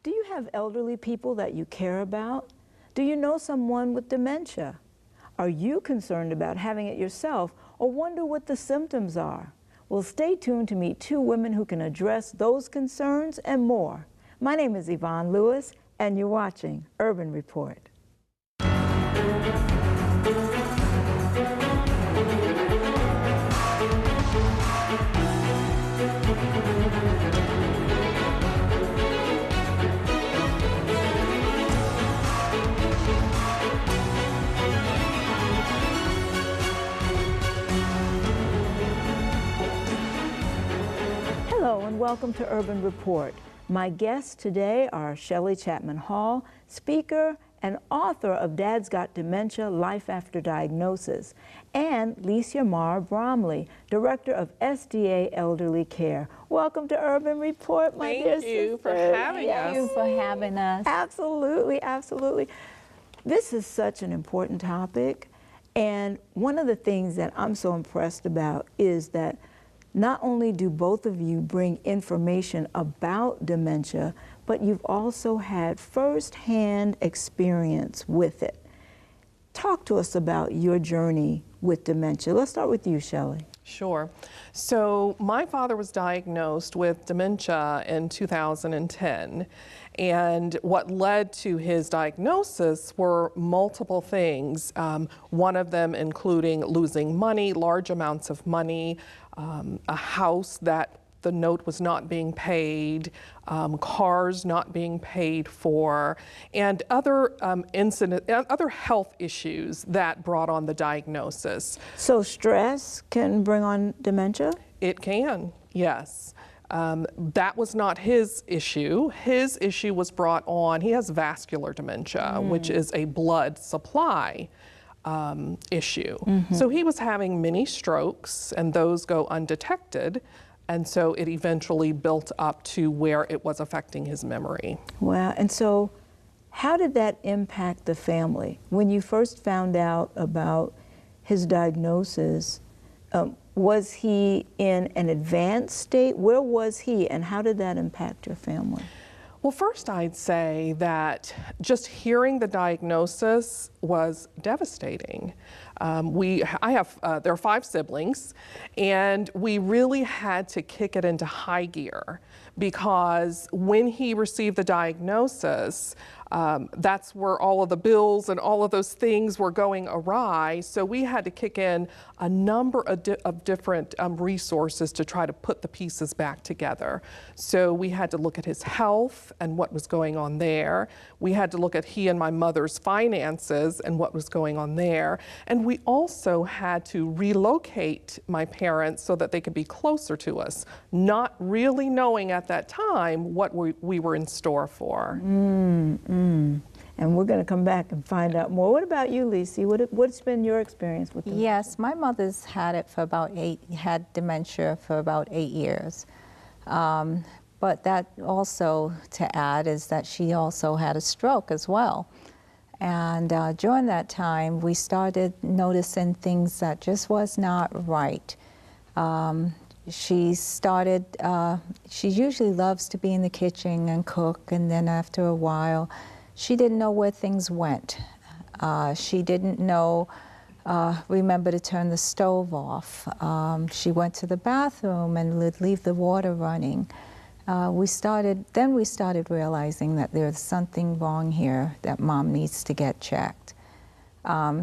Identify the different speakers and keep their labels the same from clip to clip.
Speaker 1: Do you have elderly people that you care about? Do you know someone with dementia? Are you concerned about having it yourself or wonder what the symptoms are? Well, stay tuned to meet two women who can address those concerns and more. My name is Yvonne Lewis, and you're watching Urban Report. Hello and welcome to Urban Report. My guests today are Shelley Chatmon Hall, speaker and author of Dad's Got Dementia, Life After Diagnosis, and Lecia Bromley, Director of SDA Elderly Care. Welcome to Urban Report, my dear sister.
Speaker 2: Thank you for having us.
Speaker 3: Thank you for having us.
Speaker 1: Absolutely, absolutely. This is such an important topic, and one of the things that I'm so impressed about is that not only do both of you bring information about dementia, but you've also had first-hand experience with it. Talk to us about your journey with dementia. Let's start with you, Shelley.
Speaker 2: Sure. So my father was diagnosed with dementia in 2010, and what led to his diagnosis were multiple things, one of them including losing money, large amounts of money, a house that the note was not being paid, cars not being paid for, and other other health issues that brought on the diagnosis.
Speaker 1: So stress can bring on dementia?
Speaker 2: It can, yes. That was not his issue. His issue was brought on, he has vascular dementia, which is a blood supply issue. So he was having many strokes, and those go undetected, and so it eventually built up to where it was affecting his memory.
Speaker 1: Wow, and so how did that impact the family? When you first found out about his diagnosis, was he in an advanced state? Where was he, and how did that impact your family?
Speaker 2: Well, first I'd say that just hearing the diagnosis was devastating. There are 5 siblings, and we really had to kick it into high gear because when he received the diagnosis, that's where all of the bills and all of those things were going awry. So we had to kick in a number of different resources to try to put the pieces back together. So we had to look at his health and what was going on there. We had to look at he and my mother's finances and what was going on there. And we also had to relocate my parents so that they could be closer to us, not really knowing at that time what we were in store for.
Speaker 1: And we're going to come back and find out more. What about you, Lecia? What's been your experience with dementia?
Speaker 3: Yes, my mother's had dementia for about 8 years. But that also, to add, is that she also had a stroke as well. And during that time, we started noticing things that just was not right. She usually loves to be in the kitchen and cook, and then after a while, she didn't know where things went. She didn't remember to turn the stove off. She went to the bathroom and would leave the water running. We started realizing that there's something wrong here, that Mom needs to get checked.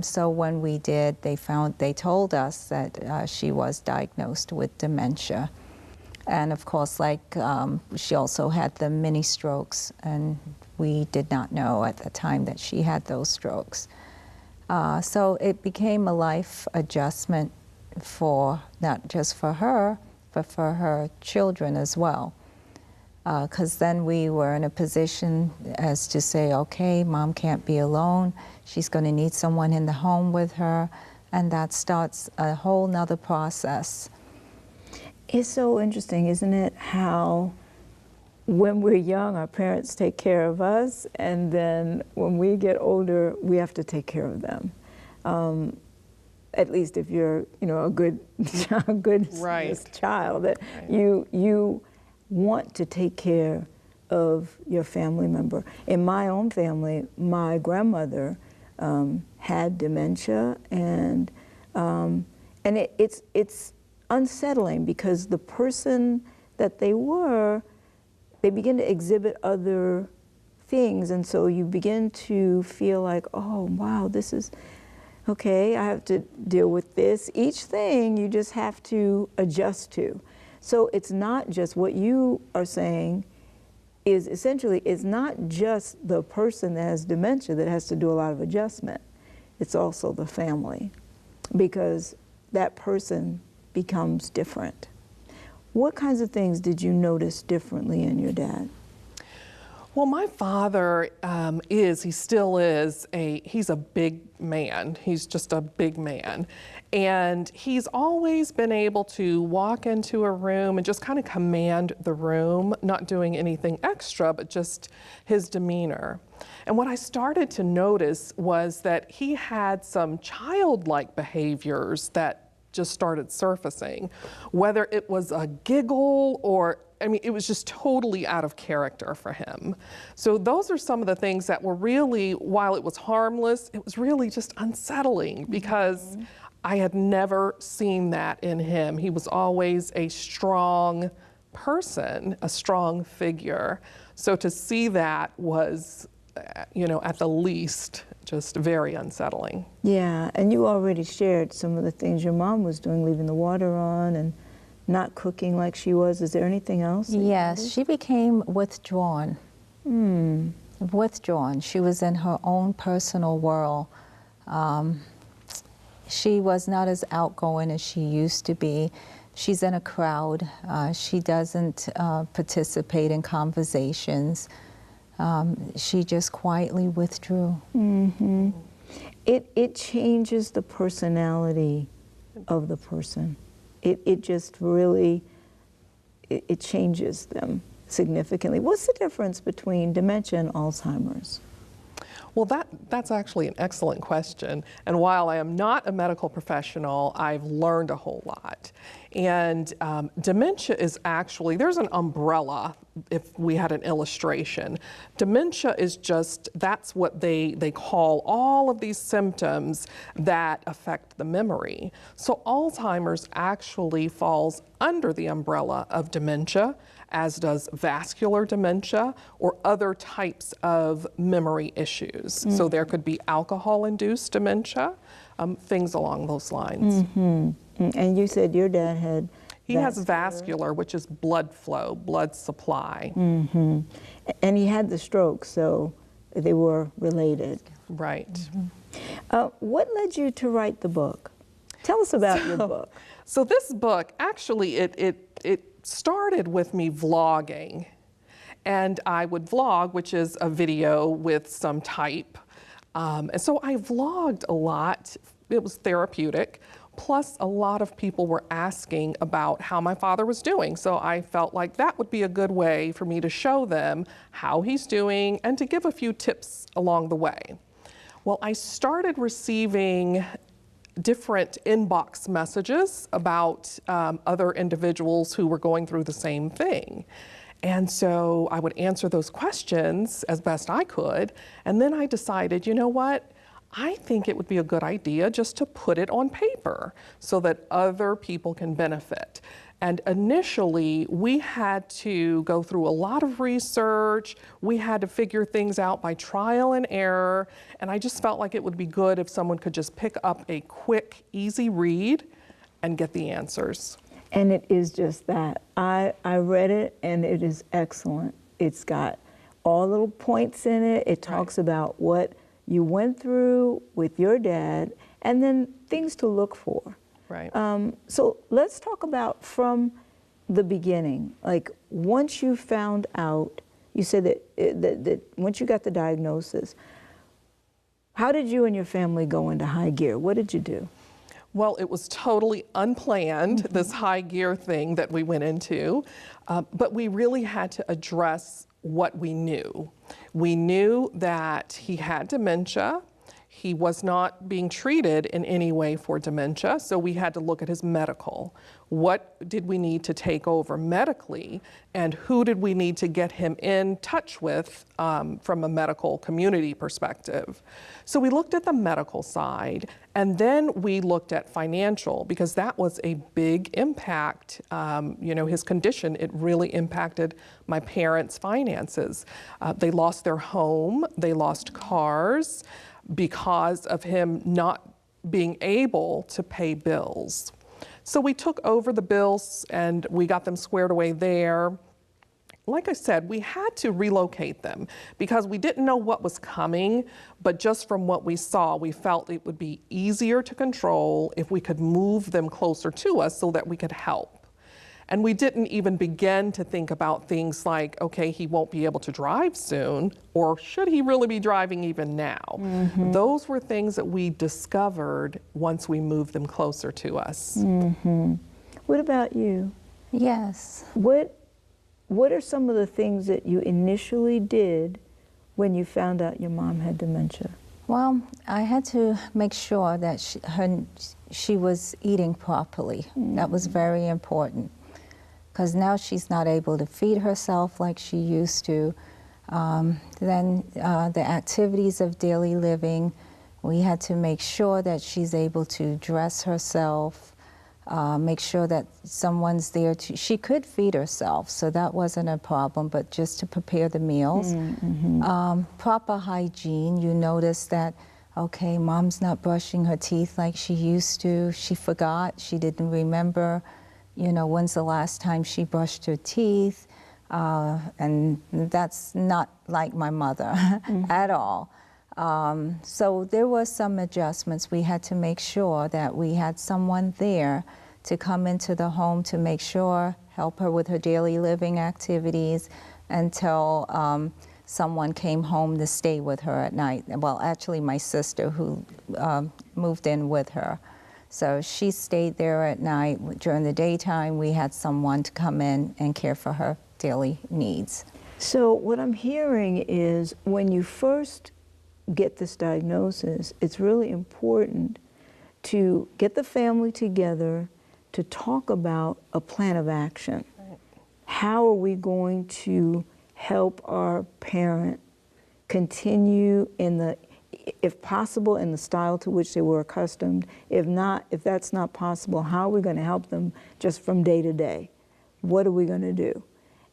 Speaker 3: So when we did, they told us that she was diagnosed with dementia. And of course, she also had the mini strokes, and we did not know at the time that she had those strokes. So it became a life adjustment not just for her, but for her children as well. Because then we were in a position as to say, okay, Mom can't be alone. She's going to need someone in the home with her, and that starts a whole nother process.
Speaker 1: It's so interesting, isn't it, how when we're young, our parents take care of us, and then when we get older, we have to take care of them. At least if you're, a good
Speaker 2: Right.
Speaker 1: child, that you want to take care of your family member. In my own family, my grandmother had dementia, and it's unsettling because the person that they begin to exhibit other things, and so you begin to feel like, oh wow, this is okay, I have to deal with this. Each thing you just have to adjust to. So it's not just what you are saying is essentially, it's not just the person that has dementia that has to do a lot of adjustment. It's also the family, because that person becomes different. What kinds of things did you notice differently in your dad?
Speaker 2: Well, my father he still is he's a big man. He's just a big man. And he's always been able to walk into a room and just kind of command the room, not doing anything extra, but just his demeanor. And what I started to notice was that he had some childlike behaviors that just started surfacing, whether it was a giggle or, I mean, it was just totally out of character for him. So those are some of the things that were really, while it was harmless, it was really just unsettling because I had never seen that in him. He was always a strong person, a strong figure. So to see that was, you know, at the least, just very unsettling.
Speaker 1: Yeah, and you already shared some of the things your mom was doing, leaving the water on and not cooking like she was. Is there anything else?
Speaker 3: Yes, she became withdrawn. Withdrawn. She was in her own personal world. She was not as outgoing as she used to be. She's in a crowd. She doesn't participate in conversations. She just quietly withdrew.
Speaker 1: It changes the personality of the person. It just really, it changes them significantly. What's the difference between dementia and Alzheimer's?
Speaker 2: Well, that's actually an excellent question. And while I am not a medical professional, I've learned a whole lot. And dementia is actually, there's an umbrella if we had an illustration. Dementia is just, that's what they call all of these symptoms that affect the memory. So Alzheimer's actually falls under the umbrella of dementia, as does vascular dementia or other types of memory issues. So there could be alcohol-induced dementia, things along those lines.
Speaker 1: And you said your dad had
Speaker 2: He has vascular, which is blood flow, blood supply.
Speaker 1: And he had the stroke, so they were related.
Speaker 2: Right.
Speaker 1: What led you to write the book? Tell us about your book.
Speaker 2: So this book, actually, it started with me vlogging. And I would vlog, which is a video with some type. And so I vlogged a lot. It was therapeutic. Plus, a lot of people were asking about how my father was doing. So I felt like that would be a good way for me to show them how he's doing and to give a few tips along the way. Well, I started receiving different inbox messages about other individuals who were going through the same thing. And so I would answer those questions as best I could. And then I decided, you know what? I think it would be a good idea just to put it on paper so that other people can benefit. And initially, we had to go through a lot of research. We had to figure things out by trial and error. And I just felt like it would be good if someone could just pick up a quick, easy read and get the answers.
Speaker 1: And it is just that. I read it, and it is excellent. It's got all little points in it. It talks about what you went through with your dad, and then things to look for.
Speaker 2: Right.
Speaker 1: So let's talk about from the beginning. Like, once you found out, you said that once you got the diagnosis, how did you and your family go into high gear? What did you do?
Speaker 2: Well, it was totally unplanned, this high gear thing that we went into, but we really had to address what we knew. We knew that he had dementia, He was not being treated in any way for dementia, so we had to look at his medical. What did we need to take over medically, and who did we need to get him in touch with from a medical community perspective? So we looked at the medical side, and then we looked at financial, because that was a big impact. You know, his condition, it really impacted my parents' finances. They lost their home, they lost cars, because of him not being able to pay bills. So we took over the bills and we got them squared away there. Like I said, we had to relocate them because we didn't know what was coming, but just from what we saw, we felt it would be easier to control if we could move them closer to us so that we could help. And we didn't even begin to think about things like, okay, he won't be able to drive soon, or should he really be driving even now? Mm-hmm. Those were things that we discovered once we moved them closer to us.
Speaker 1: Mm-hmm. What about you?
Speaker 3: Yes.
Speaker 1: What are some of the things that you initially did when you found out your mom had dementia?
Speaker 3: Well, I had to make sure that she was eating properly. Mm-hmm. That was very important, because now she's not able to feed herself like she used to. Then the activities of daily living, we had to make sure that she's able to dress herself, make sure that someone's there she could feed herself, so that wasn't a problem, but just to prepare the meals. Mm-hmm. Proper hygiene, you notice that, okay, mom's not brushing her teeth like she used to. She forgot, she didn't remember, you know, when's the last time she brushed her teeth, and that's not like my mother mm-hmm. at all. So there were some adjustments. We had to make sure that we had someone there to come into the home to make sure, help her with her daily living activities until someone came home to stay with her at night. Well, actually my sister who moved in with her. So she stayed there at night. During the daytime, we had someone to come in and care for her daily needs.
Speaker 1: So what I'm hearing is when you first get this diagnosis, it's really important to get the family together to talk about a plan of action. Right. How are we going to help our parent continue in the, if possible, in the style to which they were accustomed? If not, if that's not possible, how are we going to help them just from day to day? What are we going to do?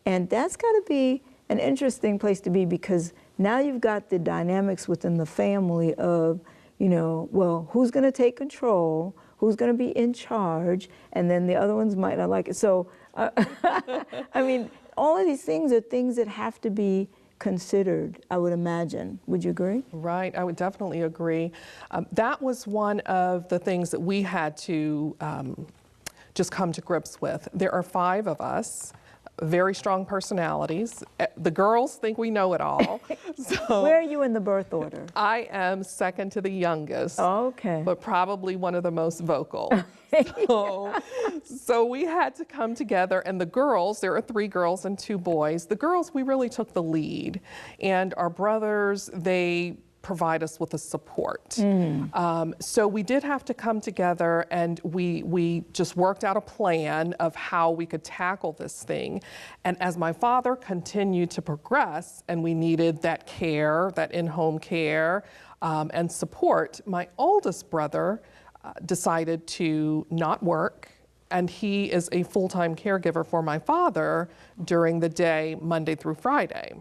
Speaker 1: And that's got to be an interesting place to be, because now you've got the dynamics within the family of, you know, well, who's going to take control, who's going to be in charge, and then the other ones might not like it. So, I mean, all of these things are things that have to be considered, I would imagine. Would you agree?
Speaker 2: Right, I would definitely agree. That was one of the things that we had to just come to grips with. There are 5 of us. Very strong personalities. The girls think we know it all. So
Speaker 1: where are you in the birth order?
Speaker 2: I am second to the youngest.
Speaker 1: Oh, okay.
Speaker 2: But probably one of the most vocal. So we had to come together, and the girls, there are 3 girls and 2 boys. The girls, we really took the lead. And our brothers, they provide us with the support. So we did have to come together, and we just worked out a plan of how we could tackle this thing. And as my father continued to progress and we needed that care, that in-home care and support, my oldest brother decided to not work, and he is a full-time caregiver for my father during the day, Monday through Friday.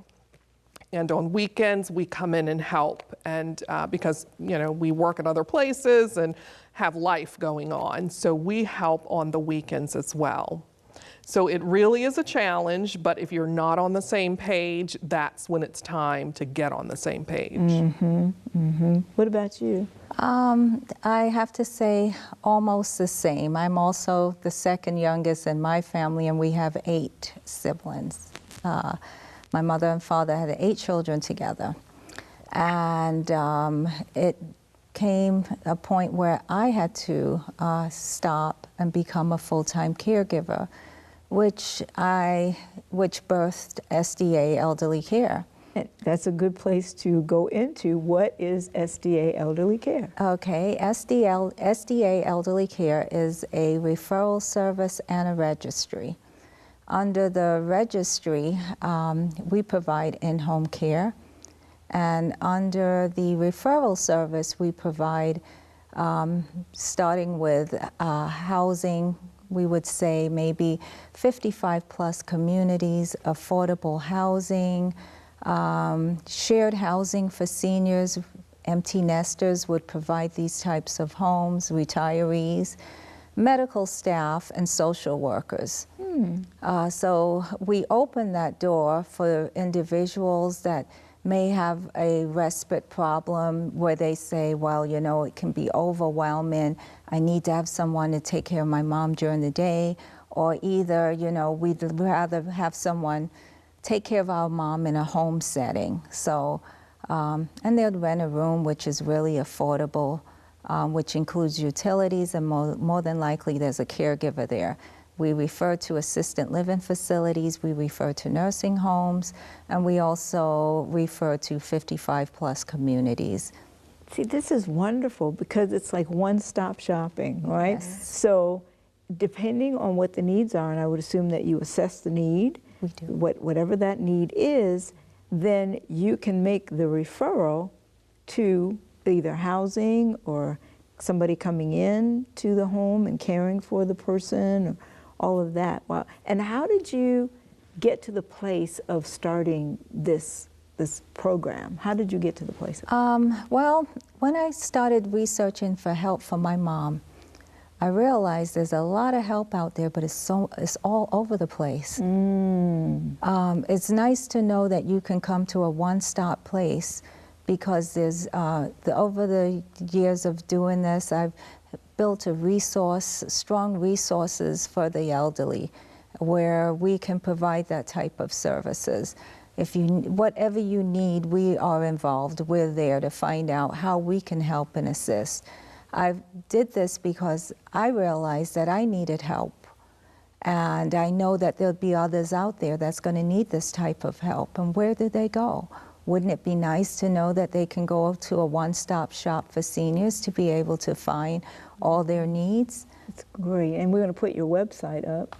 Speaker 2: And on weekends, we come in and help, and because, you know, we work at other places and have life going on, so we help on the weekends as well. So it really is a challenge, but if you're not on the same page, that's when it's time to get on the same page.
Speaker 1: Mm-hmm. Mm-hmm. What about you?
Speaker 3: I have to say almost the same. I'm also the second youngest in my family, and we have 8 siblings. My mother and father had 8 children together. And it came a point where I had to stop and become a full-time caregiver, which birthed SDA Elderly Care.
Speaker 1: That's a good place to go into what is SDA Elderly Care.
Speaker 3: Okay, SDA Elderly Care is a referral service and a registry. Under the registry, we provide in-home care, and under the referral service, we provide, starting with housing, we would say maybe 55 plus communities, affordable housing, shared housing for seniors. Empty nesters would provide these types of homes, retirees, medical staff, and social workers. So we open that door for individuals that may have a respite problem where they say, well, you know, it can be overwhelming. I need to have someone to take care of my mom during the day, or either, you know, we'd rather have someone take care of our mom in a home setting. So, and they'd rent a room, which is really affordable, which includes utilities, and more than likely there's a caregiver there. We refer to assisted living facilities, we refer to nursing homes, and we also refer to 55 plus communities.
Speaker 1: See, this is wonderful because it's like one-stop shopping, right?
Speaker 3: Yes.
Speaker 1: So depending on what the needs are, and I would assume that you assess the need,
Speaker 3: We do.
Speaker 1: whatever that need is, then you can make the referral to either housing or somebody coming in to the home and caring for the person, or all of that. Wow. And how did you get to the place of starting this program? How did you get to the place?
Speaker 3: Well, when I started researching for help for my mom, I realized there's a lot of help out there, but it's all over the place. It's nice to know that you can come to a one-stop place, because there's over the years of doing this, I've built strong resources for the elderly, where we can provide that type of services. Whatever you need, we are involved. We're there to find out how we can help and assist. I did this because I realized that I needed help, and I know that there'll be others out there that's going to need this type of help. And where do they go? Wouldn't it be nice to know that they can go to a one-stop shop for seniors to be able to find all their needs?
Speaker 1: That's great. And we're going to put your website up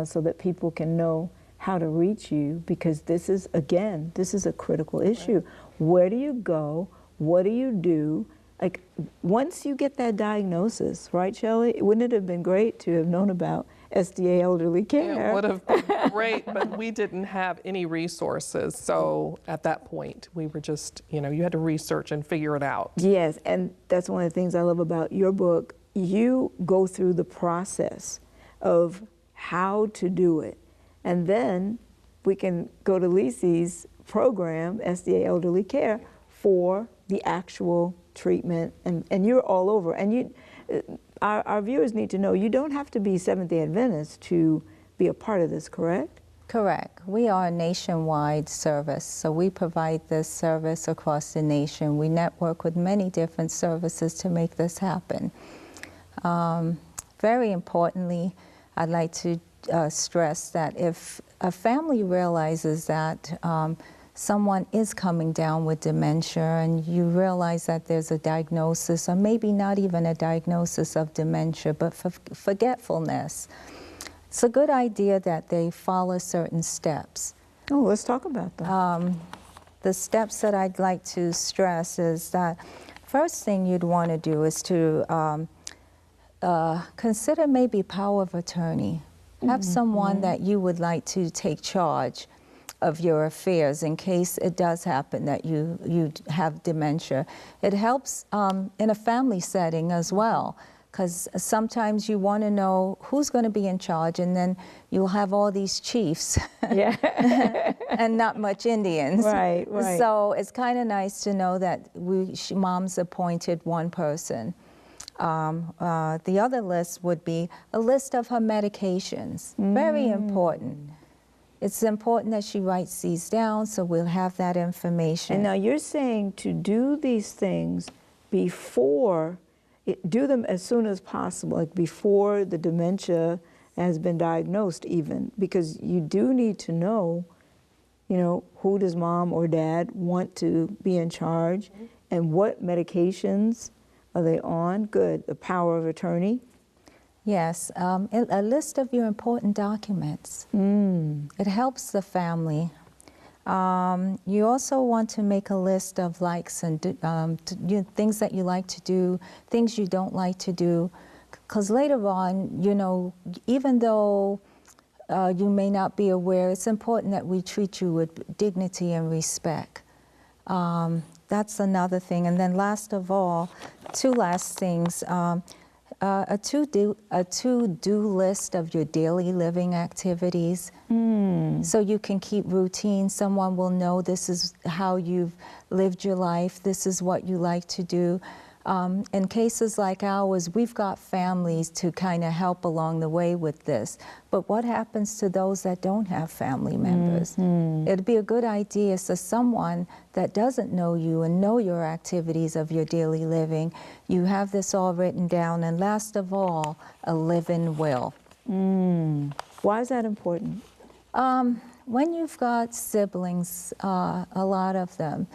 Speaker 1: so that people can know how to reach you, because this is a critical issue. Right. Where do you go? What do you do? Like, once you get that diagnosis, right, Shelley? Wouldn't it have been great to have known about SDA Elderly Care?
Speaker 2: It would have been great, but we didn't have any resources. So at that point, we were just, you know, you had to research and figure it out.
Speaker 1: Yes, and that's one of the things I love about your book. You go through the process of how to do it. And then we can go to Lecia's program, SDA Elderly Care, for the actual treatment. And you're all over. And our viewers need to know you don't have to be Seventh-day Adventist to be a part of this, correct?
Speaker 3: Correct. We are a nationwide service, so we provide this service across the nation. We network with many different services to make this happen. Very importantly, I'd like to stress that if a family realizes that someone is coming down with dementia, and you realize that there's a diagnosis, or maybe not even a diagnosis of dementia, but forgetfulness, it's a good idea that they follow certain steps.
Speaker 1: Oh, let's talk about that.
Speaker 3: The steps that I'd like to stress is that first thing you'd want to do is to consider maybe power of attorney. Have someone that you would like to take charge of your affairs in case it does happen that you have dementia. It helps in a family setting as well, because sometimes you want to know who's going to be in charge, and then you'll have all these chiefs and not much Indians.
Speaker 1: Right, right.
Speaker 3: So it's kind of nice to know that Mom's appointed one person. The other list would be a list of her medications. Very important. It's important that she writes these down, so we'll have that information.
Speaker 1: And now you're saying to do these things before, do them as soon as possible, like before the dementia has been diagnosed even, because you do need to know you know, who does mom or dad want to be in charge, and what medications are they on? Good. The power of attorney.
Speaker 3: Yes, a list of your important documents. It helps the family. You also want to make a list of likes and things that you like to do, things you don't like to do, because later on, you know, even though you may not be aware, it's important that we treat you with dignity and respect. That's another thing. And then last of all, two last things. A to-do list of your daily living activities, so you can keep routine. Someone will know this is how you've lived your life, this is what you like to do. In cases like ours, we've got families to kind of help along the way with this. But what happens to those that don't have family members? It'd be a good idea, so someone that doesn't know you and know your activities of your daily living, you have this all written down. And last of all, a living will.
Speaker 1: Why is that important?
Speaker 3: When you've got siblings, a lot of them,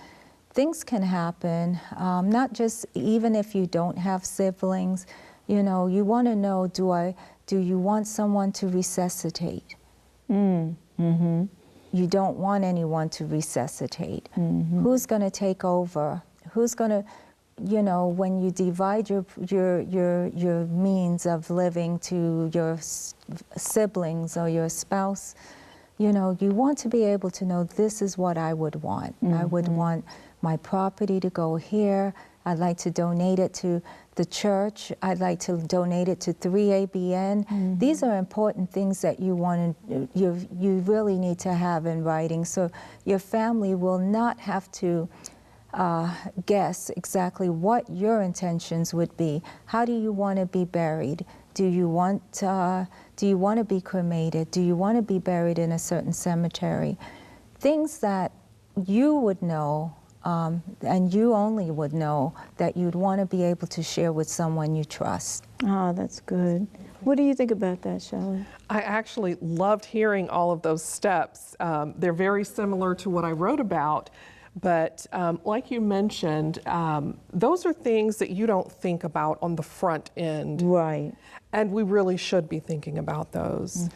Speaker 3: things can happen, not just even if you don't have siblings. You know, you want to know, do you want someone to resuscitate? You don't want anyone to resuscitate. Who's going to take over? Who's going to, you know, when you divide your means of living to your siblings or your spouse, you know, you want to be able to know, this is what I would want. I would want my property to go here. I'd like to donate it to the church. I'd like to donate it to 3ABN. These are important things that you want to, you really need to have in writing, so your family will not have to guess exactly what your intentions would be. How do you want to be buried? Do you want to be cremated? Do you want to be buried in a certain cemetery? Things that you would know, and you only would know, that you'd want to be able to share with someone you trust.
Speaker 1: Ah, that's good. What do you think about that, Shelley?
Speaker 2: I actually loved hearing all of those steps. They're very similar to what I wrote about, but like you mentioned, those are things that you don't think about on the front end.
Speaker 1: Right.
Speaker 2: And we really should be thinking about those.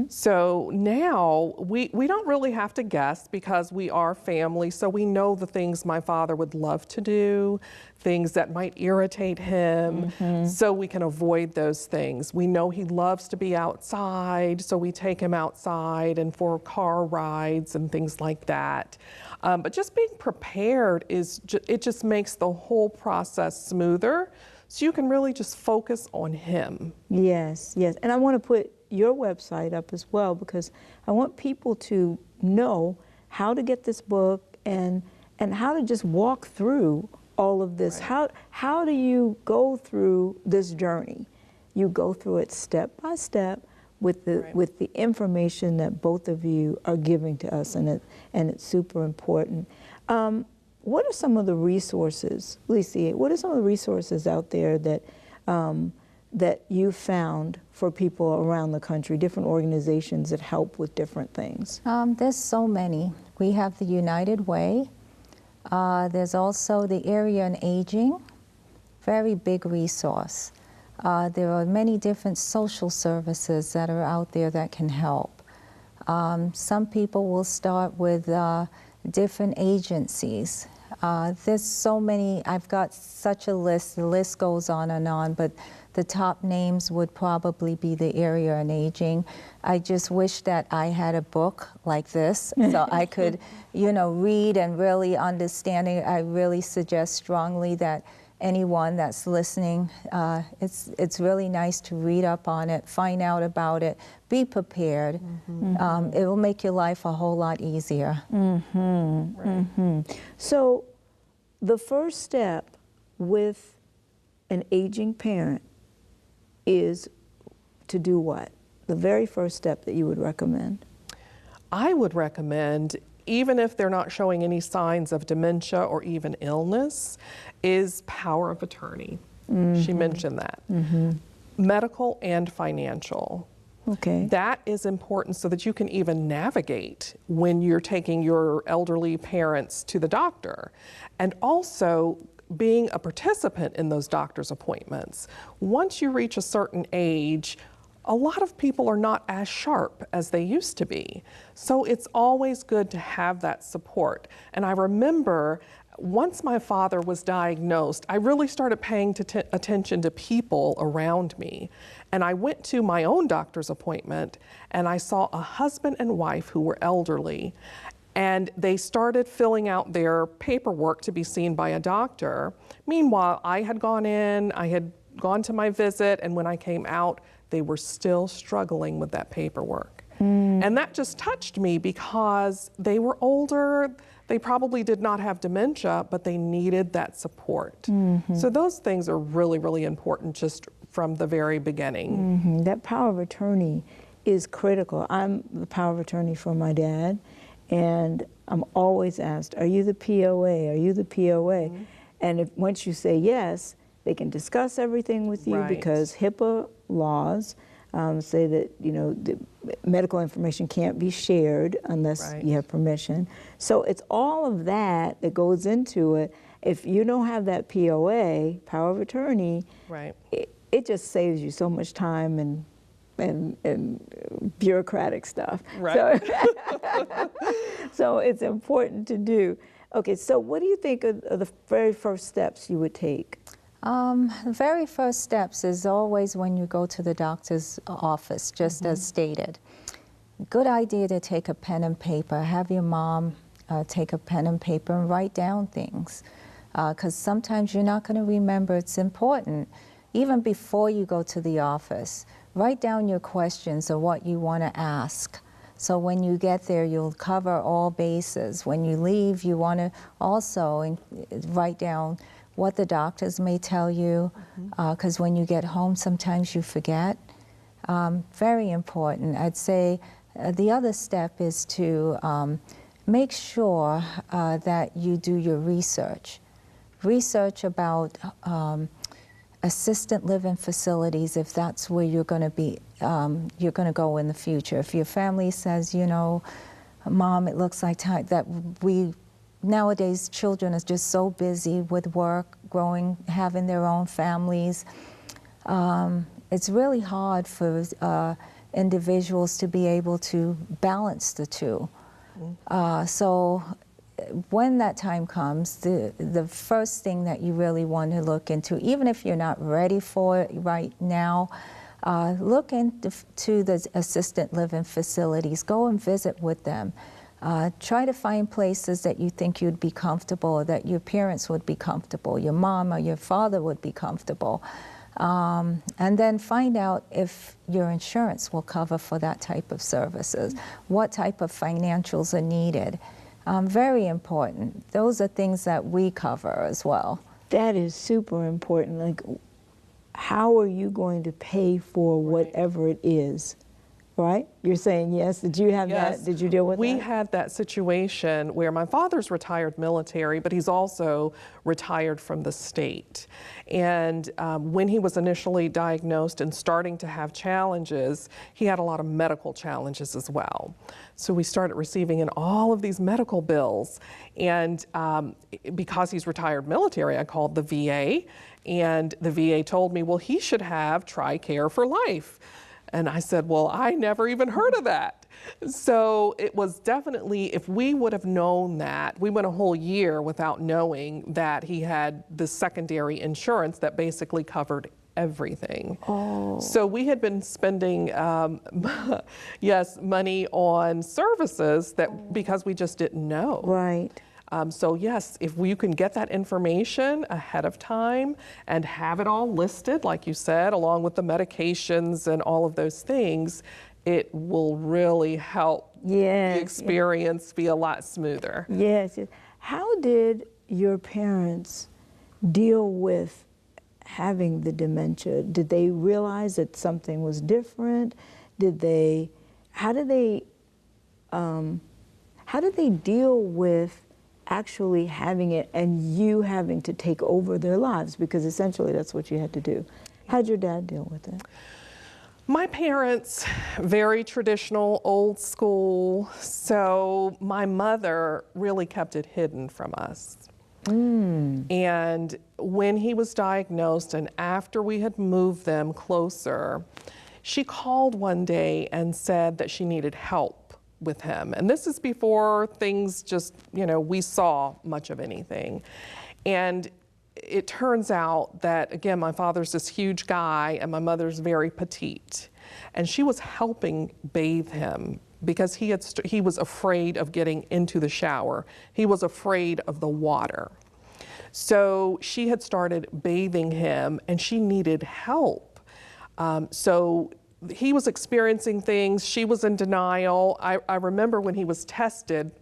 Speaker 2: So now we don't really have to guess, because we are family, so we know the things my father would love to do, things that might irritate him, so we can avoid those things. We know he loves to be outside, so we take him outside and for car rides and things like that. But just being prepared it just makes the whole process smoother. So you can really just focus on him.
Speaker 1: Yes, yes. And I want to put your website up as well, because I want people to know how to get this book and how to just walk through all of this.
Speaker 2: Right.
Speaker 1: How do you go through this journey? You go through it step by step with the information that both of you are giving to us, and it's super important. What are some of the resources, Lecia, what are some of the resources out there that, that you found for people around the country, different organizations that help with different things?
Speaker 3: There's so many. We have the United Way. There's also the Area on Aging, very big resource. There are many different social services that are out there that can help. Some people will start with different agencies. There's so many, I've got such a list, the list goes on, but the top names would probably be the Area on Aging. I just wish that I had a book like this so I could, you know, read and really understand it. I really suggest strongly that anyone that's listening, it's really nice to read up on it, find out about it, be prepared. It will make your life a whole lot easier.
Speaker 1: So the first step with an aging parent is to do what? The very first step that you would recommend?
Speaker 2: I would recommend, even if they're not showing any signs of dementia or even illness, is power of attorney. She mentioned that. Medical and financial.
Speaker 1: Okay.
Speaker 2: That is important so that you can even navigate when you're taking your elderly parents to the doctor. And also being a participant in those doctor's appointments. Once you reach a certain age, a lot of people are not as sharp as they used to be. So it's always good to have that support. And I remember once my father was diagnosed, I really started paying attention to people around me. And I went to my own doctor's appointment and I saw a husband and wife who were elderly. And they started filling out their paperwork to be seen by a doctor. Meanwhile, I had gone in, I had gone to my visit, and when I came out, they were still struggling with that paperwork. And that just touched me because they were older, they probably did not have dementia, but they needed that support. So those things are really, really important just from the very beginning.
Speaker 1: That power of attorney is critical. I'm the power of attorney for my dad, and I'm always asked, are you the POA? Are you the POA? And if once you say yes, they can discuss everything with you because HIPAA laws say that, you know, the medical information can't be shared unless you have permission. So it's all of that that goes into it. If you don't have that POA, power of attorney, it just saves you so much time and bureaucratic stuff. So it's important to do. Okay, so what do you think of the very first steps you would take?
Speaker 3: The very first steps is always when you go to the doctor's office, just as stated. Good idea to take a pen and paper. Have your mom take a pen and paper and write down things. Because sometimes you're not going to remember. It's important. Even before you go to the office, write down your questions or what you want to ask. So when you get there, you'll cover all bases. When you leave, you want to also write down what the doctors may tell you, because when you get home, sometimes you forget. Very important. I'd say the other step is to make sure that you do your research. Research about assisted living facilities, if that's where you're going to be, you're going to go in the future. If your family says, you know, Mom, it looks like that nowadays children are just so busy with work, growing, having their own families. It's really hard for individuals to be able to balance the two. So when that time comes, the first thing that you really want to look into, even if you're not ready for it right now, look into the assisted living facilities. Go and visit with them. Try to find places that you think you'd be comfortable, that your parents would be comfortable, your mom or your father would be comfortable. And then find out if your insurance will cover for that type of services, what type of financials are needed. Very important. Those are things that we cover as well. That is super important. Like, how are you going to pay for whatever it is? Right? You're saying yes. Did you have that? Did you deal with that?
Speaker 2: We had that situation where my father's retired military, but he's also retired from the state. And when he was initially diagnosed and starting to have challenges, he had a lot of medical challenges as well. So we started receiving in all of these medical bills. And because he's retired military, I called the VA, and the VA told me, well, he should have TRICARE for life. And I said, well, I never even heard of that. So it was definitely, if we would have known that, we went a whole year without knowing that he had the secondary insurance that basically covered everything. So we had been spending, money on services that because we just didn't know.
Speaker 1: Right.
Speaker 2: So yes, if you can get that information ahead of time and have it all listed, like you said, along with the medications and all of those things, it will really help the experience be a lot smoother.
Speaker 1: Yes. How did your parents deal with having the dementia? Did they realize that something was different? How did they deal with actually having it and you having to take over their lives, because essentially that's what you had to do? How'd your dad deal with it?
Speaker 2: My parents, very traditional, old school, so my mother really kept it hidden from us. And when he was diagnosed and after we had moved them closer, she called one day and said that she needed help with him. And this is before things just, we saw much of anything. And it turns out that, again, my father's this huge guy and my mother's very petite. And she was helping bathe him because he was afraid of getting into the shower. He was afraid of the water. So she had started bathing him and she needed help. So he was experiencing things. She was in denial. I remember when he was tested,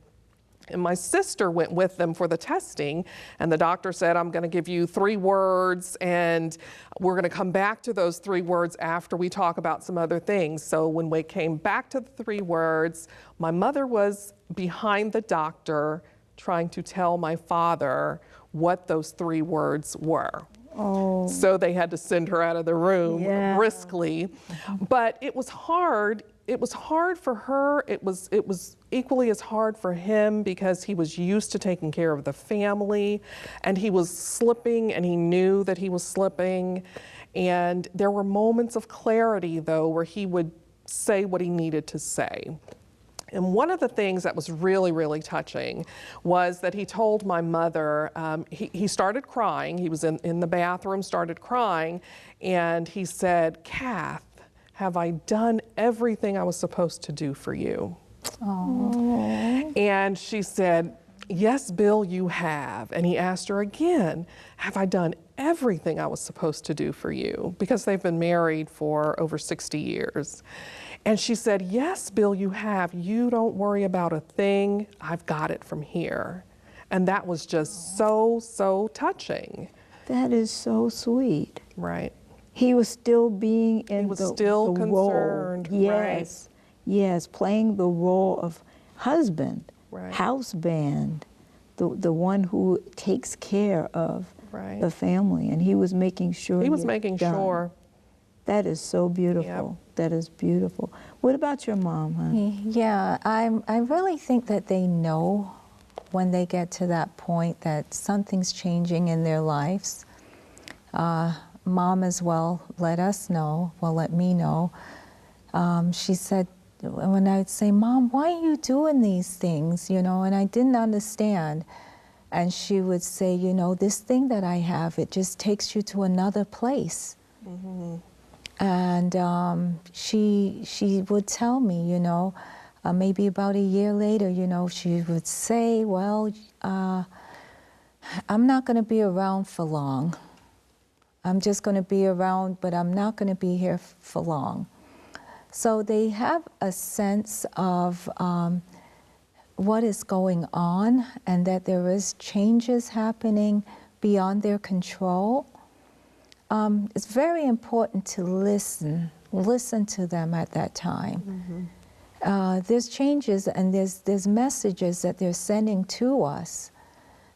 Speaker 2: and my sister went with them for the testing, and the doctor said, I'm going to give you 3 words, and we're going to come back to those 3 words after we talk about some other things. So when we came back to the 3 words, my mother was behind the doctor trying to tell my father what those 3 words were.
Speaker 1: Oh.
Speaker 2: So they had to send her out of the room briskly. But it was hard. It was hard for her. It was equally as hard for him because he was used to taking care of the family and he was slipping and he knew that he was slipping. And there were moments of clarity though where he would say what he needed to say. And one of the things that was really, really touching was that he told my mother, he started crying. He was in the bathroom, started crying, and he said, Kath, have I done everything I was supposed to do for you?
Speaker 3: Aww.
Speaker 2: And she said, yes, Bill, you have. And he asked her again, have I done everything I was supposed to do for you? Because they've been married for over 60 years. And she said, yes, Bill, you have. You don't worry about a thing. I've got it from here. And that was just so, so touching.
Speaker 1: That is so sweet.
Speaker 2: Right.
Speaker 1: He was still being in
Speaker 2: He was still concerned.
Speaker 1: Role. Yes,
Speaker 2: right.
Speaker 1: Yes, playing the role of husband,
Speaker 2: right.
Speaker 1: house band, the one who takes care of
Speaker 2: right.
Speaker 1: the family. And he was making sure
Speaker 2: he was making
Speaker 1: done.
Speaker 2: sure.
Speaker 1: That is so beautiful. Yep. That is beautiful. What about your mom, huh?
Speaker 3: Yeah, I really think that they know when they get to that point that something's changing in their lives. Mom as well let me know. She said, when I'd say, Mom, why are you doing these things? And I didn't understand. And she would say, this thing that I have, it just takes you to another place. Mm-hmm. And she would tell me, maybe about a year later, she would say, well, I'm not going to be around for long. I'm just going to be around, but I'm not going to be here for long. So they have a sense of what is going on and that there is changes happening beyond their control. It's very important to listen to them at that time. Mm-hmm. There's changes and there's messages that they're sending to us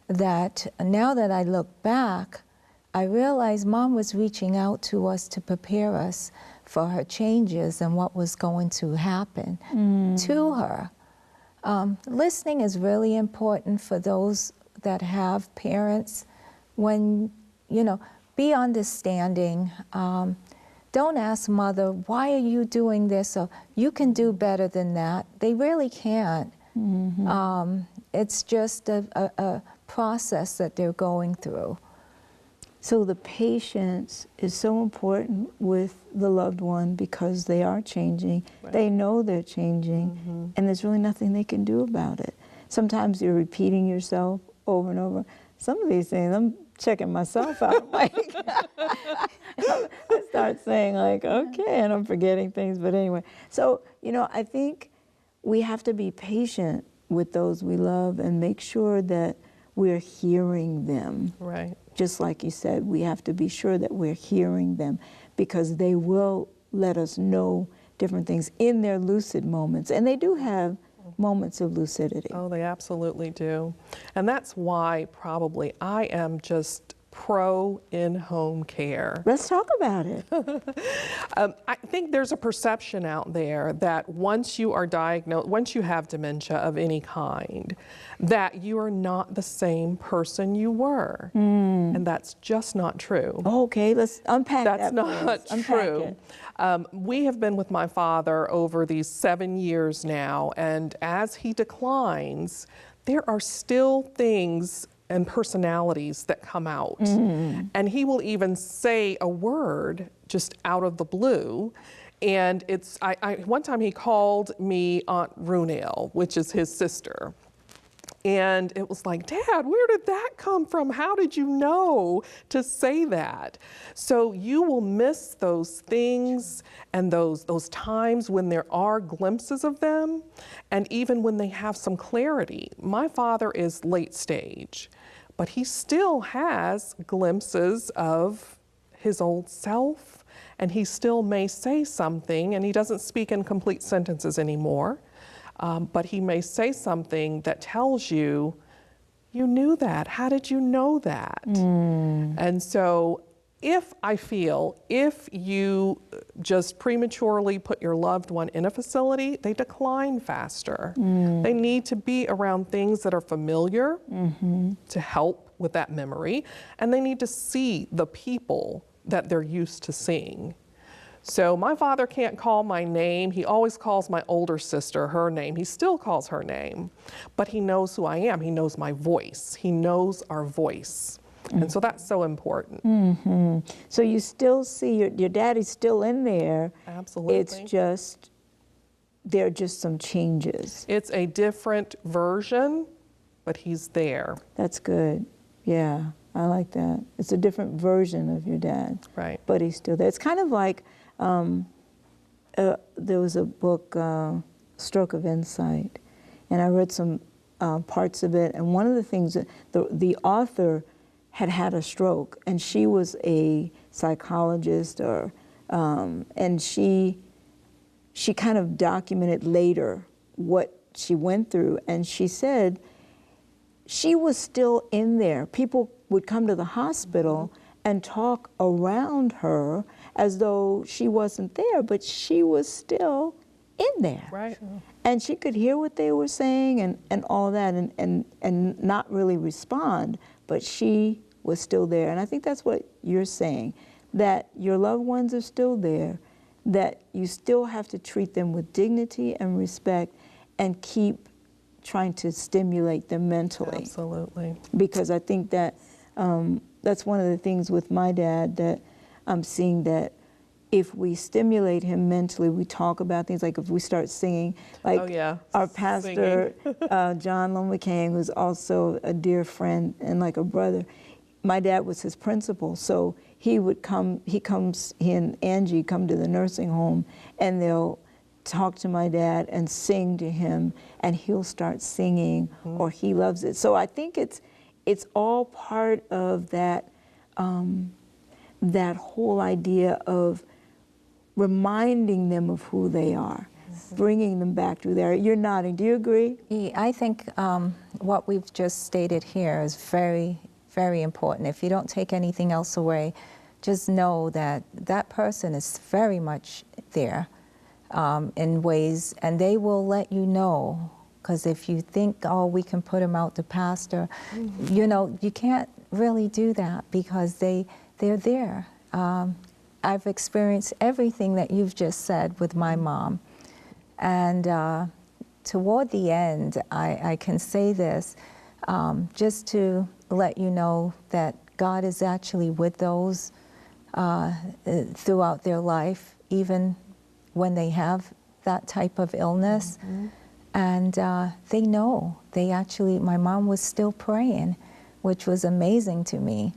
Speaker 3: that now that I look back, I realize Mom was reaching out to us to prepare us for her changes and what was going to happen to her. Listening is really important for those that have parents. When, be understanding. Don't ask Mother, why are you doing this? Or you can do better than that. They really can't. Mm-hmm. It's just a process that they're going through.
Speaker 1: So the patience is so important with the loved one because they are changing. Right. They know they're changing, and there's really nothing they can do about it. Sometimes you're repeating yourself over and over. Some of these things, I'm checking myself out. I start saying okay, and I'm forgetting things, but anyway. So, I think we have to be patient with those we love and make sure that we're hearing them. Right. Just like you said, we have to be sure that we're hearing them because they will let us know different things in their lucid moments. And they do have moments of lucidity.
Speaker 2: Oh, they absolutely do. And that's why probably I am just pro in-home care.
Speaker 1: Let's talk about it.
Speaker 2: I think there's a perception out there that once you are diagnosed, once you have dementia of any kind, that you are not the same person you were. And that's just not true.
Speaker 1: Okay, let's unpack that.
Speaker 2: That's not true. We have been with my father over these 7 years now, and as he declines, there are still things and personalities that come out. And he will even say a word just out of the blue. And it's, one time he called me Aunt Runel, which is his sister. And it was like, Dad, where did that come from? How did you know to say that? So you will miss those things and those times when there are glimpses of them, and even when they have some clarity. My father is late stage, but he still has glimpses of his old self, and he still may say something, and he doesn't speak in complete sentences anymore. But he may say something that tells you, you knew that. How did you know that? And so if you just prematurely put your loved one in a facility, they decline faster. They need to be around things that are familiar to help with that memory, and they need to see the people that they're used to seeing. So my father can't call my name. He always calls my older sister her name. He still calls her name, but he knows who I am. He knows my voice. He knows our voice. And so that's so important.
Speaker 1: So you still see your daddy's still in there.
Speaker 2: Absolutely.
Speaker 1: It's just, there are just some changes.
Speaker 2: It's a different version, but he's there.
Speaker 1: That's good. Yeah, I like that. It's a different version of your dad.
Speaker 2: Right.
Speaker 1: But he's still there. It's kind of like, there was a book, Stroke of Insight, and I read some parts of it, and one of the things that the author had a stroke, and she was a psychologist, and she kind of documented later what she went through, and she said she was still in there. People would come to the hospital and talk around her as though she wasn't there, but she was still in there.
Speaker 2: Right.
Speaker 1: And she could hear what they were saying and all that and not really respond, but she was still there. And I think that's what you're saying, that your loved ones are still there, that you still have to treat them with dignity and respect and keep trying to stimulate them mentally.
Speaker 2: Absolutely.
Speaker 1: Because I think that that's one of the things with my dad that I'm seeing, that if we stimulate him mentally, we talk about things, like if we start singing, like our pastor, John McCain, who's also a dear friend and like a brother, my dad was his principal, so he and Angie come to the nursing home, and they'll talk to my dad and sing to him, and he'll start singing, or he loves it. So I think it's all part of that, that whole idea of reminding them of who they are, bringing them back to there. You're nodding. Do you agree?
Speaker 3: I think what we've just stated here is very, very important. If you don't take anything else away, just know that that person is very much there in ways, and they will let you know. Because if you think, oh, we can put them out to pasture, you know, you can't really do that, because they're there. I've experienced everything that you've just said with my mom. And toward the end, I can say this, just to let you know that God is actually with those throughout their life, even when they have that type of illness. And they know, my mom was still praying, which was amazing to me.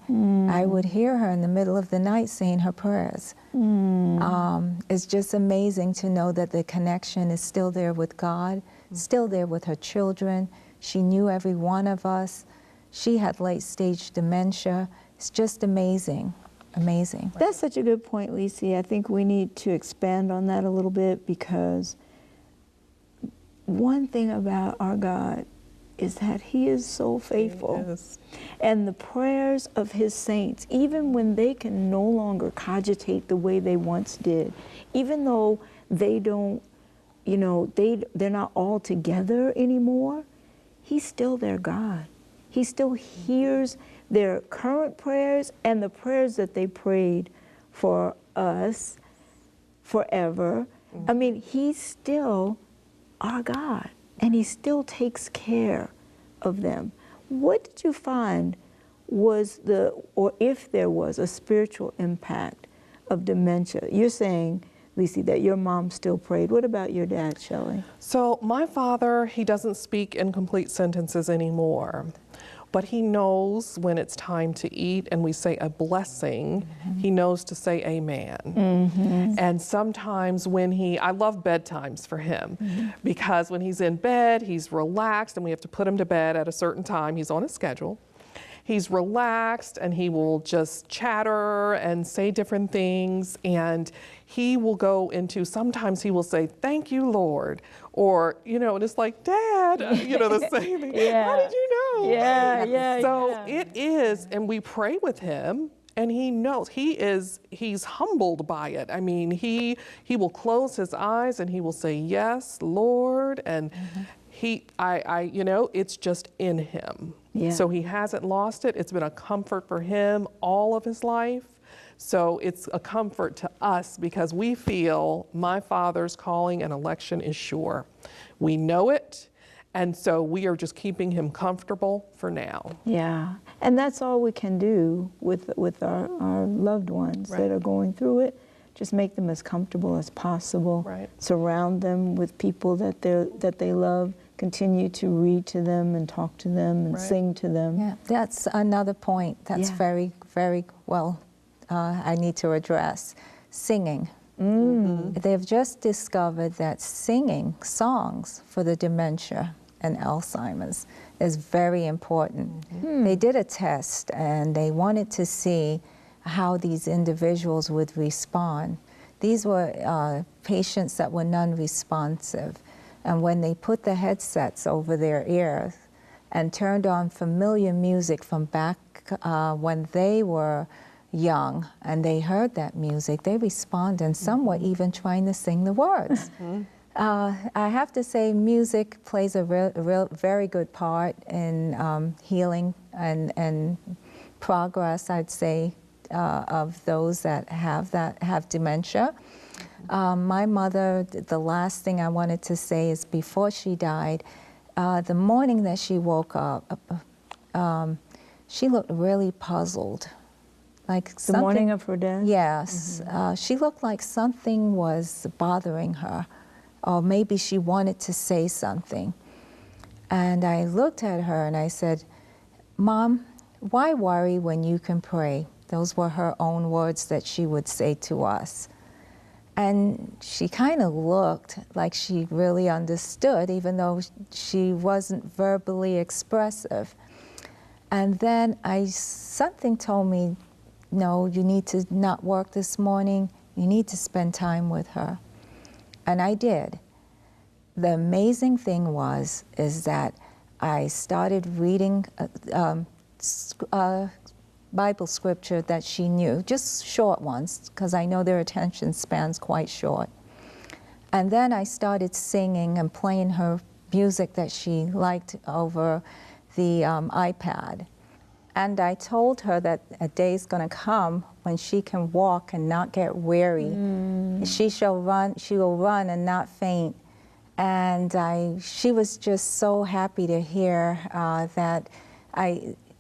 Speaker 3: I would hear her in the middle of the night saying her prayers. It's just amazing to know that the connection is still there with God, still there with her children. She knew every one of us. She had late-stage dementia. It's just amazing, amazing.
Speaker 1: That's such a good point, Lecia. I think we need to expand on that a little bit, because one thing about our God is that he is so faithful.
Speaker 2: Yes.
Speaker 1: And the prayers of his saints, even when they can no longer cogitate the way they once did, even though they don't, you know, they're not all together anymore, he's still their God. He still hears their current prayers and the prayers that they prayed for us forever. I mean, he's still our God, and he still takes care of them. What did you find was or if there was a spiritual impact of dementia? You're saying, Lecia, that your mom still prayed. What about your dad, Shelley?
Speaker 2: So my father, he doesn't speak in complete sentences anymore, but he knows when it's time to eat and we say a blessing, he knows to say amen. And sometimes when I love bedtimes for him, because when he's in bed, he's relaxed and we have to put him to bed at a certain time. He's on a schedule. He's relaxed and he will just chatter and say different things, and he will go into, sometimes he will say, "Thank you, Lord," or, you know, and it's like, "Dad," you know, the same thing. How did you know? So it is, and we pray with him, and he knows, he's humbled by it. I mean, he will close his eyes and he will say, "Yes, Lord," and you know, it's just in him. So he hasn't lost it. It's been a comfort for him all of his life. So it's a comfort to us because we feel my father's calling and election is sure. We know it, and so we are just keeping him comfortable for now.
Speaker 1: Yeah, and that's all we can do with our loved ones that are going through it. Just make them as comfortable as possible. Surround them with people that they love. Continue to read to them and talk to them and sing to them.
Speaker 3: Yeah, that's another point that's very, very well I need to address. Singing. They've just discovered that singing songs for the dementia and Alzheimer's is very important. They did a test and they wanted to see how these individuals would respond. These were patients that were non-responsive. And when they put the headsets over their ears and turned on familiar music from back when they were young and they heard that music, they responded, and some were even trying to sing the words. I have to say music plays a very good part in healing and progress, I'd say, of those that have dementia. My mother, the last thing I wanted to say is before she died, the morning that she woke up, she looked really puzzled. Like
Speaker 1: the morning of her death?
Speaker 3: Yes. She looked like something was bothering her, or maybe she wanted to say something. And I looked at her and I said, "Mom, why worry when you can pray?" Those were her own words that she would say to us. And she kind of looked like she really understood, even though she wasn't verbally expressive. And then something told me, "No, you need to not work this morning. You need to spend time with her." And I did. The amazing thing is that I started reading Bible scripture that she knew, just short ones, because I know their attention span's quite short. And then I started singing and playing her music that she liked over the iPad. And I told her that a day's going to come when she can walk and not get weary. She will run and not faint. And she was just so happy to hear that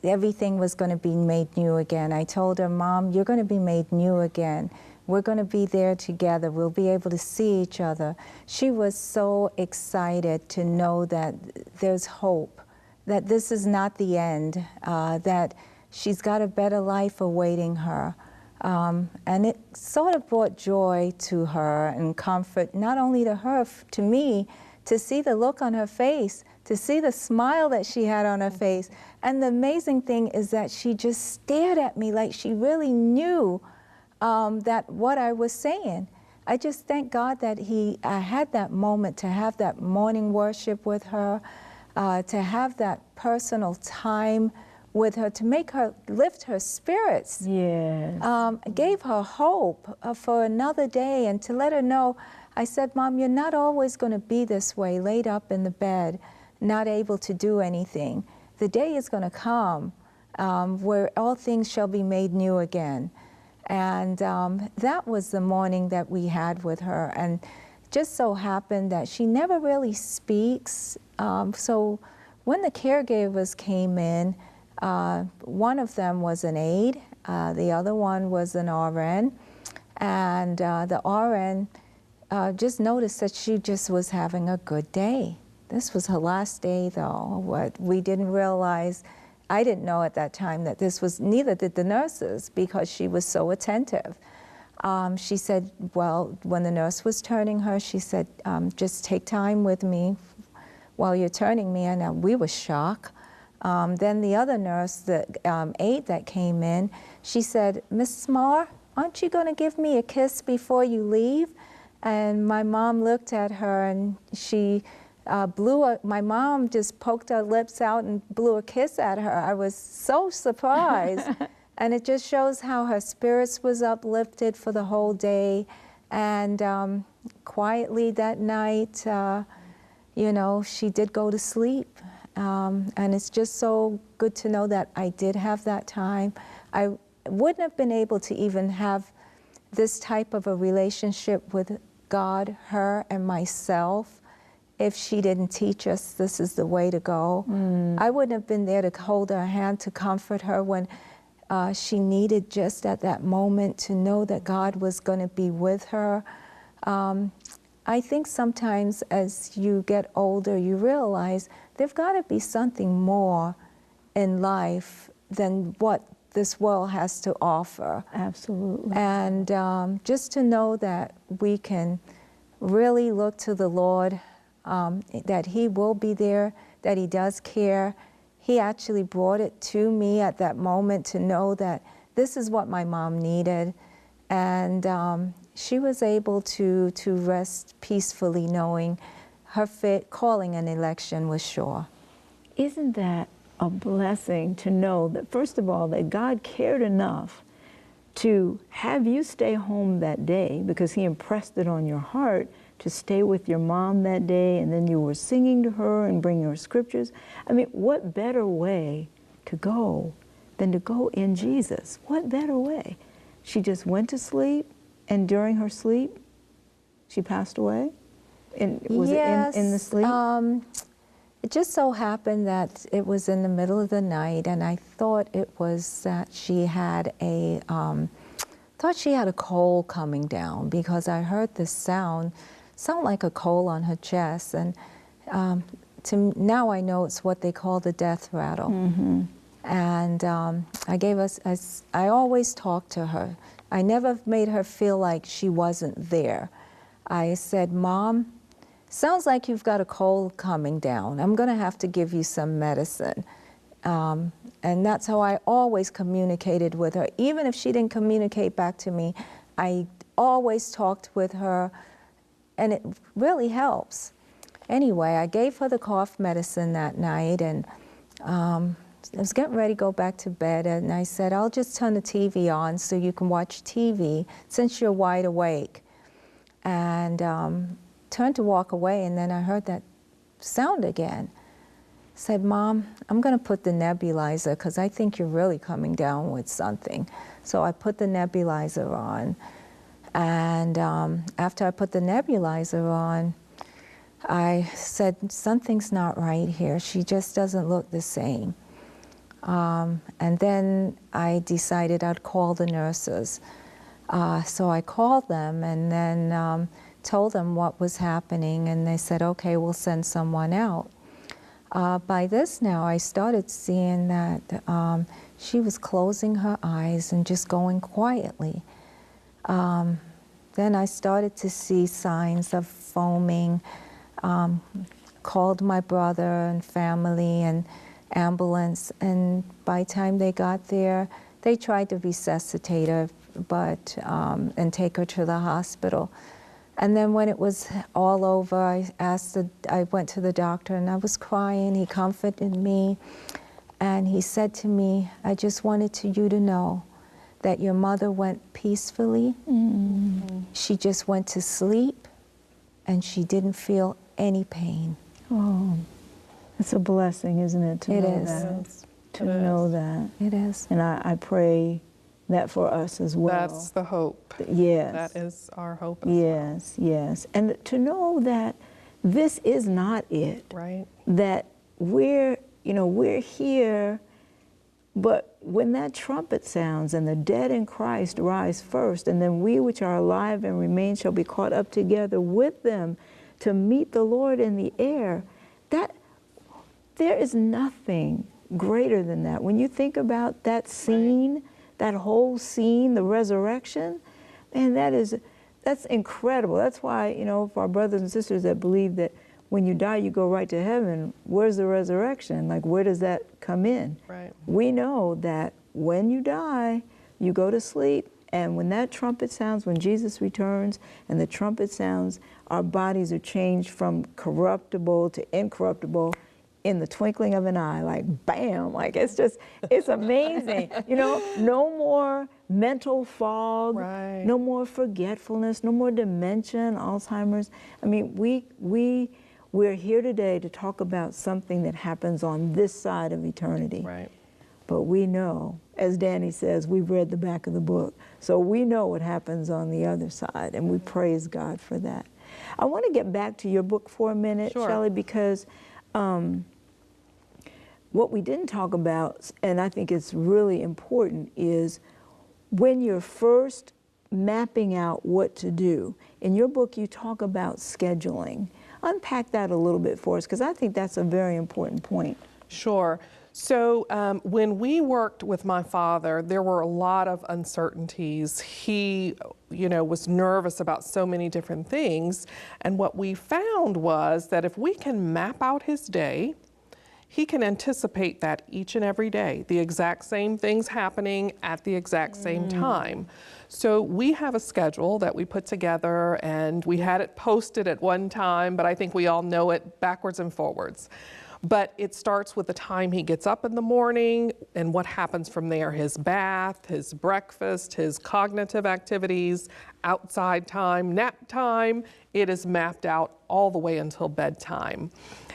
Speaker 3: everything was going to be made new again. I told her, "Mom, you're going to be made new again. We're going to be there together. We'll be able to see each other." She was so excited to know that there's hope, that this is not the end, that she's got a better life awaiting her. And it sort of brought joy to her and comfort, not only to her, to me, to see the look on her face, to see the smile that she had on her face. And the amazing thing is that she just stared at me like she really knew that what I was saying. I just thank God that I had that moment to have that morning worship with her. to have that personal time with her, to make her lift her spirits.
Speaker 1: Yes.
Speaker 3: Gave her hope for another day, and to let her know, I said, Mom, you're not always going to be this way, laid up in the bed, not able to do anything. The day is going to come where all things shall be made new again. And that was the morning that we had with her. And just so happened that she never really speaks. So when the caregivers came in, one of them was an aide, the other one was an RN, and the RN just noticed that she just was having a good day. This was her last day, though. What we didn't realize, I didn't know at that time that this was, neither did the nurses, because she was so attentive. She said, well, when the nurse was turning her, she said, just take time with me while you're turning me, and we were shocked. Then the other nurse, the aide that came in, she said, Mrs. Marr, aren't you going to give me a kiss before you leave? And my mom looked at her, and she my mom just poked her lips out and blew a kiss at her. I was so surprised. And it just shows how her spirits was uplifted for the whole day. And quietly that night, you know, she did go to sleep. And it's just so good to know that I did have that time. I wouldn't have been able to even have this type of a relationship with God, her, and myself if she didn't teach us this is the way to go. I wouldn't have been there to hold her hand, to comfort her when she needed just at that moment to know that God was going to be with her. I think sometimes as you get older, you realize there's got to be something more in life than what this world has to offer.
Speaker 1: Absolutely.
Speaker 3: And just to know that we can really look to the Lord, that He will be there, that He does care. He actually brought it to me at that moment to know that this is what my mom needed. And she was able to rest peacefully knowing her calling and election was sure.
Speaker 1: Isn't that a blessing to know that, first of all, that God cared enough to have you stay home that day because He impressed it on your heart to stay with your mom that day, and then you were singing to her and bringing her scriptures? I mean, what better way to go than to go in Jesus? What better way? She just went to sleep, and during her sleep, she passed away? Was
Speaker 3: yes,
Speaker 1: it in the sleep?
Speaker 3: It just so happened that it was in the middle of the night, and I thought it was that she had a cold coming down, because I heard this sound like a cold on her chest, and now I know it's what they call the death rattle.
Speaker 1: Mm-hmm.
Speaker 3: And I always talked to her. I never made her feel like she wasn't there. I said, Mom, sounds like you've got a cold coming down. I'm going to have to give you some medicine. And that's how I always communicated with her. Even if she didn't communicate back to me, I always talked with her, and it really helps. Anyway, I gave her the cough medicine that night, and I was getting ready to go back to bed, and I said, I'll just turn the TV on so you can watch TV since you're wide awake. And turned to walk away, and then I heard that sound again. I said, Mom, I'm going to put the nebulizer because I think you're really coming down with something. So I put the nebulizer on. And after I put the nebulizer on, I said, something's not right here. She just doesn't look the same. And then I decided I'd call the nurses. So I called them and then told them what was happening, and they said, okay, we'll send someone out. By this now, I started seeing that she was closing her eyes and just going quietly. Then I started to see signs of foaming, called my brother and family and ambulance, and by the time they got there, they tried to resuscitate her, but and take her to the hospital. And then when it was all over, I went to the doctor and I was crying. He comforted me and he said to me, I just wanted you to know that your mother went peacefully. Mm-hmm. She just went to sleep and she didn't feel any pain.
Speaker 1: Oh, it's a blessing, isn't it, to
Speaker 3: It
Speaker 1: know
Speaker 3: is.
Speaker 1: that? To know that.
Speaker 3: It is.
Speaker 1: And I pray that for us as well.
Speaker 2: That's the hope.
Speaker 1: Yes.
Speaker 2: That is our hope as
Speaker 1: yes, well. Yes. And to know that this is not it.
Speaker 2: Right.
Speaker 1: That we're here, but when that trumpet sounds and the dead in Christ rise first, and then we which are alive and remain shall be caught up together with them to meet the Lord in the air, that there is nothing greater than that. When you think about that scene, right. That whole scene, the resurrection, man, that's incredible. That's why, for our brothers and sisters that believe that when you die, you go right to heaven, where's the resurrection? Like, where does that come in?
Speaker 2: Right.
Speaker 1: We know that when you die, you go to sleep, and when that trumpet sounds, when Jesus returns and the trumpet sounds, our bodies are changed from corruptible to incorruptible in the twinkling of an eye, like bam, like it's amazing. No more mental fog, right. No more forgetfulness, no more dementia and Alzheimer's. I mean, we're here today to talk about something that happens on this side of eternity.
Speaker 2: Right.
Speaker 1: But we know, as Danny says, we've read the back of the book, so we know what happens on the other side, and we praise God for that. I want to get back to your book for a minute,
Speaker 2: sure.
Speaker 1: Shelley, because what we didn't talk about, and I think it's really important, is when you're first mapping out what to do. In your book, you talk about scheduling. Unpack that a little bit for us, because I think that's a very important point.
Speaker 2: Sure. So when we worked with my father, there were a lot of uncertainties. He, was nervous about so many different things. And what we found was that if we can map out his day, he can anticipate that each and every day, the exact same things happening at the exact same time. So we have a schedule that we put together, and we had it posted at one time, but I think we all know it backwards and forwards. But it starts with the time he gets up in the morning and what happens from there, his bath, his breakfast, his cognitive activities, outside time, nap time. It is mapped out all the way until bedtime.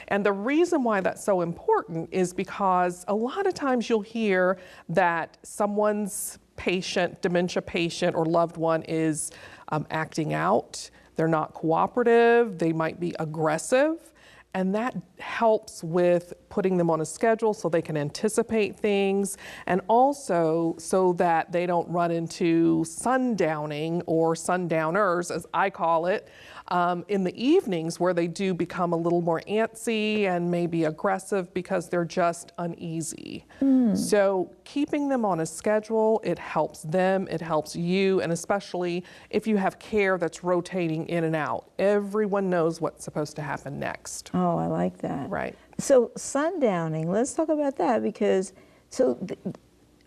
Speaker 2: And the reason why that's so important is because a lot of times you'll hear that someone's patient, dementia patient or loved one is acting out. They're not cooperative. They might be aggressive. And that helps with putting them on a schedule so they can anticipate things, and also so that they don't run into sundowning or sundowners, as I call it, in the evenings, where they do become a little more antsy and maybe aggressive because they're just uneasy. So keeping them on a schedule, it helps them, it helps you, and especially if you have care that's rotating in and out. Everyone knows what's supposed to happen next.
Speaker 1: Oh, I like that.
Speaker 2: Right.
Speaker 1: So sundowning, let's talk about that, because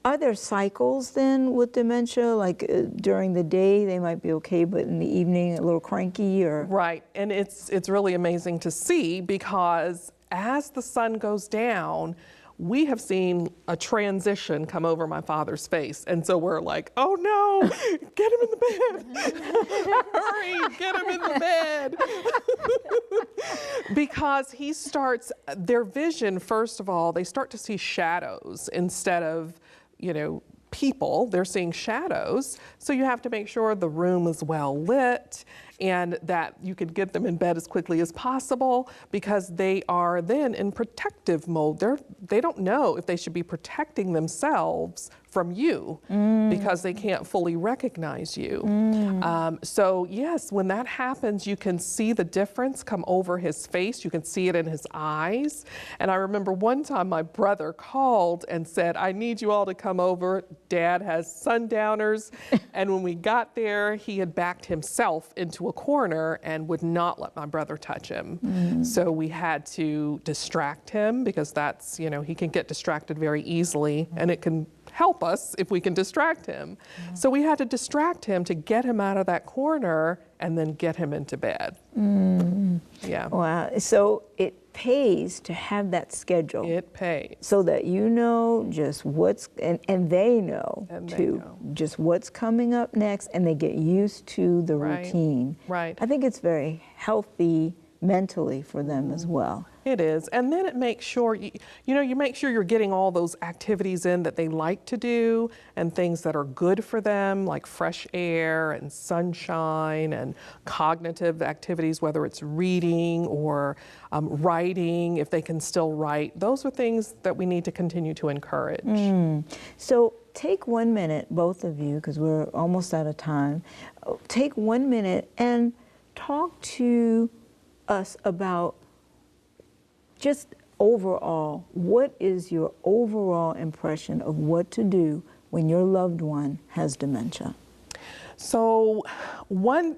Speaker 1: are there cycles then with dementia? Like during the day they might be okay, but in the evening a little cranky, or?
Speaker 2: Right, and it's really amazing to see, because as the sun goes down, we have seen a transition come over my father's face. And so we're like, oh no, get him in the bed. Hurry, get him in the bed. Because their vision, first of all, they start to see shadows instead of, people. They're seeing shadows. So you have to make sure the room is well lit and that you can get them in bed as quickly as possible, because they are then in protective mode. They don't know if they should be protecting themselves from you because they can't fully recognize you. So yes, when that happens, you can see the difference come over his face. You can see it in his eyes. And I remember one time my brother called and said, I need you all to come over. Dad has sundowners. And when we got there, he had backed himself into a corner and would not let my brother touch him. So we had to distract him, because that's, he can get distracted very easily, and it can help us if we can distract him. So we had to distract him to get him out of that corner and then get him into bed. Yeah.
Speaker 1: Wow. So it pays to have that schedule.
Speaker 2: It pays.
Speaker 1: So that you know just what's, and they know
Speaker 2: And they
Speaker 1: too,
Speaker 2: know.
Speaker 1: just what's coming up next, and they get used to the
Speaker 2: Right.
Speaker 1: routine.
Speaker 2: Right.
Speaker 1: I think it's very healthy mentally for them as well.
Speaker 2: It is, and then it makes sure, you make sure you're getting all those activities in that they like to do and things that are good for them, like fresh air and sunshine and cognitive activities, whether it's reading or writing, if they can still write. Those are things that we need to continue to encourage.
Speaker 1: So take 1 minute, both of you, because we're almost out of time. Take 1 minute and talk to us about just overall, what is your overall impression of what to do when your loved one has dementia?
Speaker 2: So one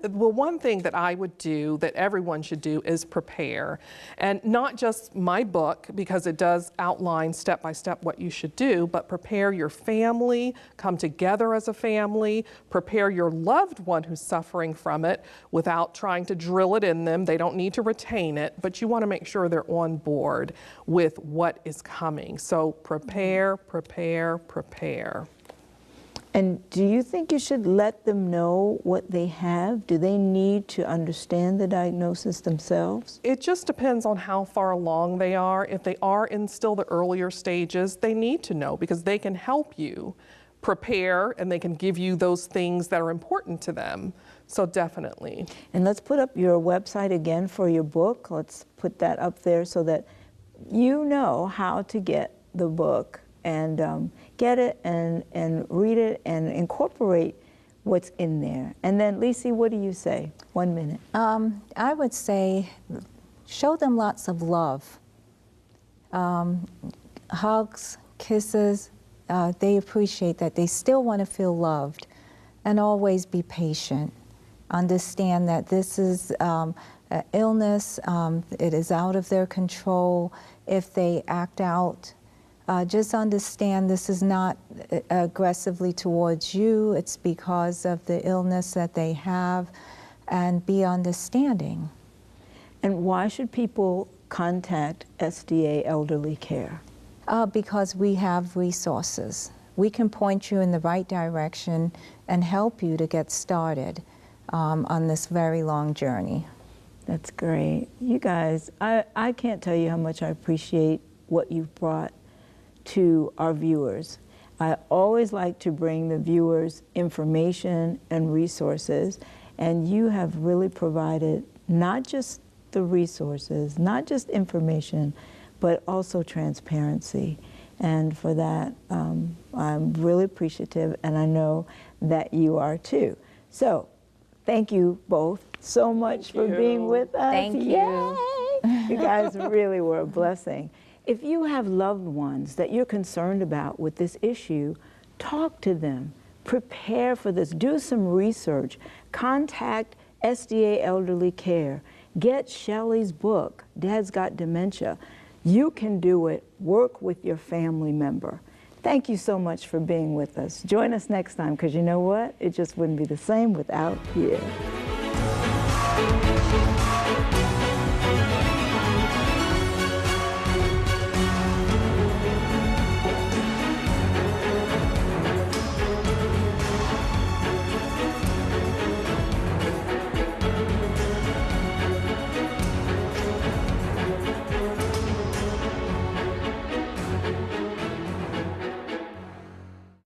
Speaker 2: thing that I would do, that everyone should do, is prepare. And not just my book, because it does outline step by step what you should do, but prepare your family, come together as a family, prepare your loved one who's suffering from it without trying to drill it in them. They don't need to retain it, but you want to make sure they're on board with what is coming. So prepare, prepare, prepare.
Speaker 1: And do you think you should let them know what they have? Do they need to understand the diagnosis themselves?
Speaker 2: It just depends on how far along they are. If they are in still the earlier stages, they need to know, because they can help you prepare and they can give you those things that are important to them. So definitely.
Speaker 1: And let's put up your website again for your book. Let's put that up there so that you know how to get the book and get it and read it and incorporate what's in there. And then, Lecia, what do you say? 1 minute.
Speaker 3: I would say show them lots of love. Hugs, kisses, they appreciate that. They still want to feel loved, and always be patient. Understand that this is an illness, it is out of their control. If they act out, just understand this is not aggressively towards you, it's because of the illness that they have, and be understanding.
Speaker 1: And why should people contact SDA Elderly Care?
Speaker 3: Because we have resources. We can point you in the right direction and help you to get started on this very long journey.
Speaker 1: That's great. You guys, I can't tell you how much I appreciate what you've brought to our viewers. I always like to bring the viewers information and resources, and you have really provided not just the resources, not just information, but also transparency. And for that, I'm really appreciative, and I know that you are too. So, thank you both so much for being with us.
Speaker 3: Thank you.
Speaker 1: Yay! You guys really were a blessing. If you have loved ones that you're concerned about with this issue, talk to them. Prepare for this. Do some research. Contact SDA Elderly Care. Get Shelley's book, Dad's Got Dementia. You can do it. Work with your family member. Thank you so much for being with us. Join us next time, because you know what? It just wouldn't be the same without you.